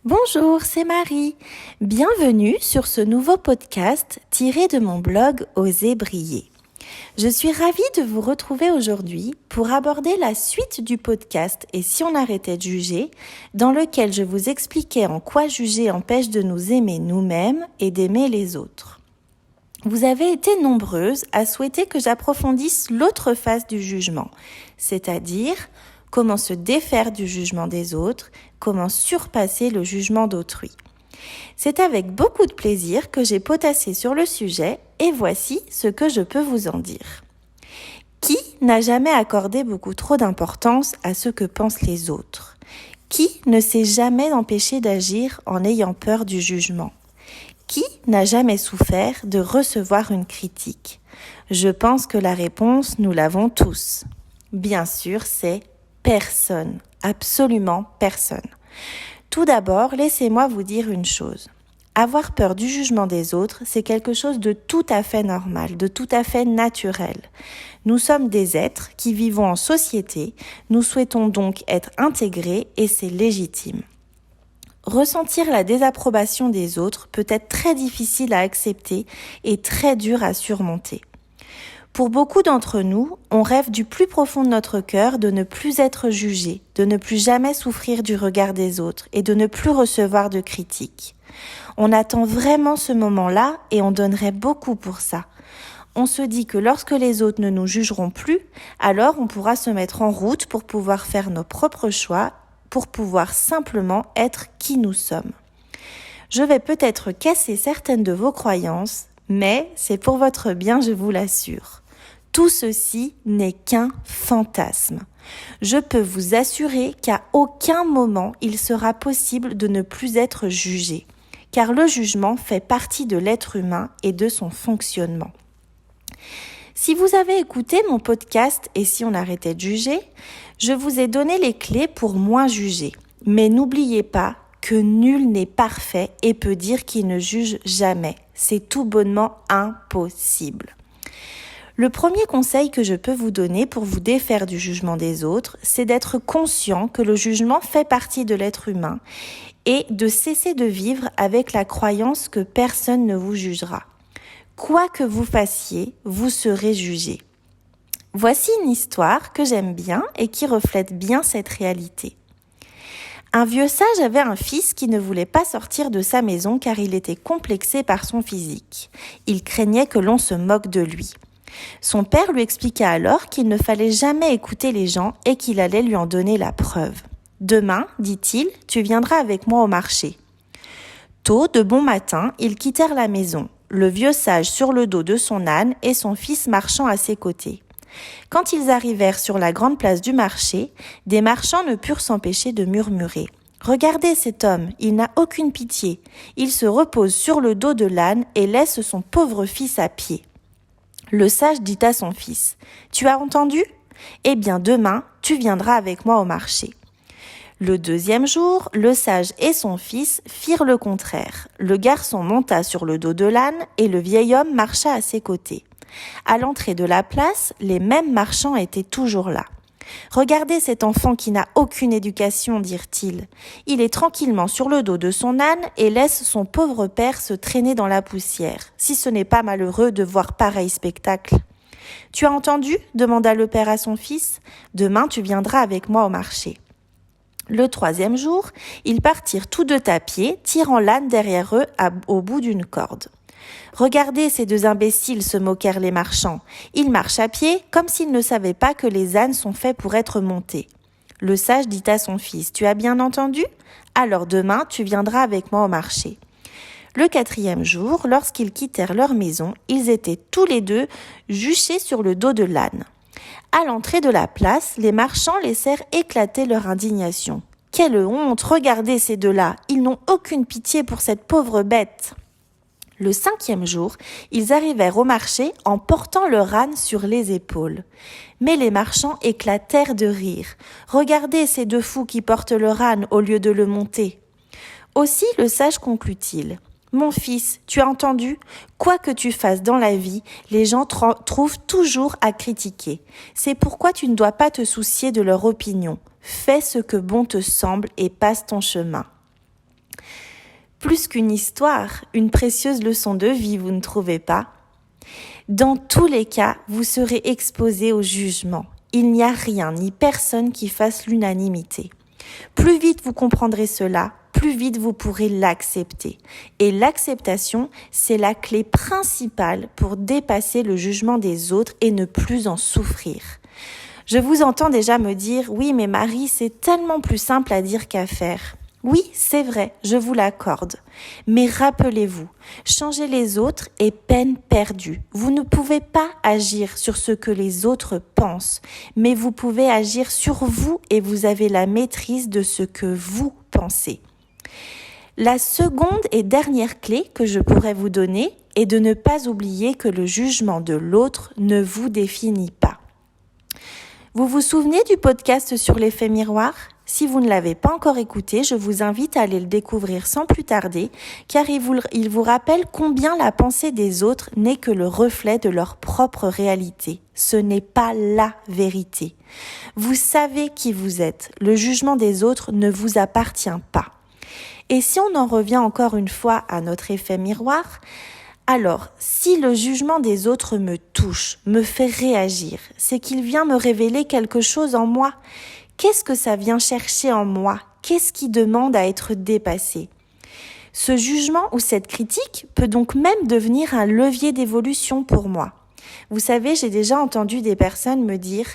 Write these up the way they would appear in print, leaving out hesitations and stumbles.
Bonjour, c'est Marie. Bienvenue sur ce nouveau podcast tiré de mon blog Oser briller. Je suis ravie de vous retrouver aujourd'hui pour aborder la suite du podcast Et si on arrêtait de juger, dans lequel je vous expliquais en quoi juger empêche de nous aimer nous-mêmes et d'aimer les autres. Vous avez été nombreuses à souhaiter que j'approfondisse l'autre face du jugement, c'est-à-dire comment se défaire du jugement des autres, comment surpasser le jugement d'autrui. C'est avec beaucoup de plaisir que j'ai potassé sur le sujet et voici ce que je peux vous en dire. Qui n'a jamais accordé beaucoup trop d'importance à ce que pensent les autres ? Qui ne s'est jamais empêché d'agir en ayant peur du jugement ? Qui n'a jamais souffert de recevoir une critique ? Je pense que la réponse, nous l'avons tous. Bien sûr, c'est personne, absolument personne. Tout d'abord, laissez-moi vous dire une chose. Avoir peur du jugement des autres, c'est quelque chose de tout à fait normal, de tout à fait naturel. Nous sommes des êtres qui vivons en société, nous souhaitons donc être intégrés et c'est légitime. Ressentir la désapprobation des autres peut être très difficile à accepter et très dur à surmonter. Pour beaucoup d'entre nous, on rêve du plus profond de notre cœur de ne plus être jugé, de ne plus jamais souffrir du regard des autres et de ne plus recevoir de critiques. On attend vraiment ce moment-là et on donnerait beaucoup pour ça. On se dit que lorsque les autres ne nous jugeront plus, alors on pourra se mettre en route pour pouvoir faire nos propres choix, pour pouvoir simplement être qui nous sommes. Je vais peut-être casser certaines de vos croyances, mais c'est pour votre bien, je vous l'assure. Tout ceci n'est qu'un fantasme. Je peux vous assurer qu'à aucun moment il sera possible de ne plus être jugé, car le jugement fait partie de l'être humain et de son fonctionnement. Si vous avez écouté mon podcast Et si on arrêtait de juger, je vous ai donné les clés pour moins juger. Mais n'oubliez pas que nul n'est parfait et peut dire qu'il ne juge jamais. C'est tout bonnement impossible. Le premier conseil que je peux vous donner pour vous défaire du jugement des autres, c'est d'être conscient que le jugement fait partie de l'être humain et de cesser de vivre avec la croyance que personne ne vous jugera. Quoi que vous fassiez, vous serez jugé. Voici une histoire que j'aime bien et qui reflète bien cette réalité. Un vieux sage avait un fils qui ne voulait pas sortir de sa maison car il était complexé par son physique. Il craignait que l'on se moque de lui. Son père lui expliqua alors qu'il ne fallait jamais écouter les gens et qu'il allait lui en donner la preuve. « Demain, dit-il, tu viendras avec moi au marché. » Tôt, de bon matin, ils quittèrent la maison, le vieux sage sur le dos de son âne et son fils marchant à ses côtés. Quand ils arrivèrent sur la grande place du marché, des marchands ne purent s'empêcher de murmurer. « Regardez cet homme, il n'a aucune pitié. Il se repose sur le dos de l'âne et laisse son pauvre fils à pied. » Le sage dit à son fils, « Tu as entendu ? Eh bien demain, tu viendras avec moi au marché. » Le deuxième jour, le sage et son fils firent le contraire. Le garçon monta sur le dos de l'âne et le vieil homme marcha à ses côtés. À l'entrée de la place, les mêmes marchands étaient toujours là. « Regardez cet enfant qui n'a aucune éducation, dirent-ils. Il est tranquillement sur le dos de son âne et laisse son pauvre père se traîner dans la poussière. Si ce n'est pas malheureux de voir pareil spectacle. »« Tu as entendu ? Demanda le père à son fils. Demain, tu viendras avec moi au marché. » Le troisième jour, ils partirent tous deux à pied, tirant l'âne derrière eux au bout d'une corde. « Regardez ces deux imbéciles, se moquèrent les marchands. Ils marchent à pied comme s'ils ne savaient pas que les ânes sont faits pour être montés. » Le sage dit à son fils, « Tu as bien entendu ? Alors demain, tu viendras avec moi au marché. » Le quatrième jour, lorsqu'ils quittèrent leur maison, ils étaient tous les deux juchés sur le dos de l'âne. À l'entrée de la place, les marchands laissèrent éclater leur indignation. « Quelle honte ! Regardez ces deux-là, ils n'ont aucune pitié pour cette pauvre bête. » Le cinquième jour, ils arrivèrent au marché en portant leur âne sur les épaules. Mais les marchands éclatèrent de rire. « Regardez ces deux fous qui portent leur âne au lieu de le monter. » Aussi le sage conclut-il. « Mon fils, tu as entendu ? Quoi que tu fasses dans la vie, les gens trouvent toujours à critiquer. C'est pourquoi tu ne dois pas te soucier de leur opinion. Fais ce que bon te semble et passe ton chemin. » Plus qu'une histoire, une précieuse leçon de vie, vous ne trouvez pas ? Dans tous les cas, vous serez exposé au jugement. Il n'y a rien ni personne qui fasse l'unanimité. Plus vite vous comprendrez cela, plus vite vous pourrez l'accepter. Et l'acceptation, c'est la clé principale pour dépasser le jugement des autres et ne plus en souffrir. Je vous entends déjà me dire « Oui, mais Marie, c'est tellement plus simple à dire qu'à faire ». Oui, c'est vrai, je vous l'accorde. Mais rappelez-vous, changer les autres est peine perdue. Vous ne pouvez pas agir sur ce que les autres pensent, mais vous pouvez agir sur vous et vous avez la maîtrise de ce que vous pensez. La seconde et dernière clé que je pourrais vous donner est de ne pas oublier que le jugement de l'autre ne vous définit pas. Vous vous souvenez du podcast sur l'effet miroir ? Si vous ne l'avez pas encore écouté, je vous invite à aller le découvrir sans plus tarder, car il vous rappelle combien la pensée des autres n'est que le reflet de leur propre réalité. Ce n'est pas la vérité. Vous savez qui vous êtes. Le jugement des autres ne vous appartient pas. Et si on en revient encore une fois à notre effet miroir, alors, si le jugement des autres me touche, me fait réagir, c'est qu'il vient me révéler quelque chose en moi. Qu'est-ce que ça vient chercher en moi ? Qu'est-ce qui demande à être dépassé ? Ce jugement ou cette critique peut donc même devenir un levier d'évolution pour moi. Vous savez, j'ai déjà entendu des personnes me dire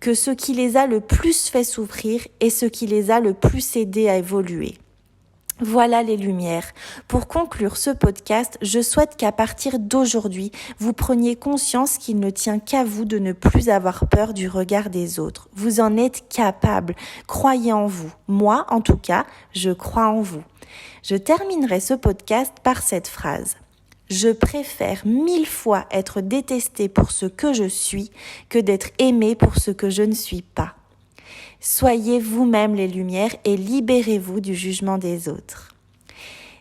que ce qui les a le plus fait souffrir est ce qui les a le plus aidés à évoluer. Voilà les lumières. Pour conclure ce podcast, je souhaite qu'à partir d'aujourd'hui, vous preniez conscience qu'il ne tient qu'à vous de ne plus avoir peur du regard des autres. Vous en êtes capable. Croyez en vous. Moi, en tout cas, je crois en vous. Je terminerai ce podcast par cette phrase. Je préfère 1000 fois être détesté pour ce que je suis que d'être aimé pour ce que je ne suis pas. Soyez vous-même les lumières et libérez-vous du jugement des autres.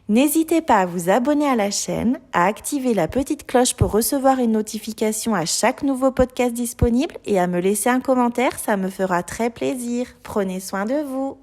N'hésitez pas à vous abonner à la chaîne, à activer la petite cloche pour recevoir une notification à chaque nouveau podcast disponible et à me laisser un commentaire, ça me fera très plaisir. Prenez soin de vous.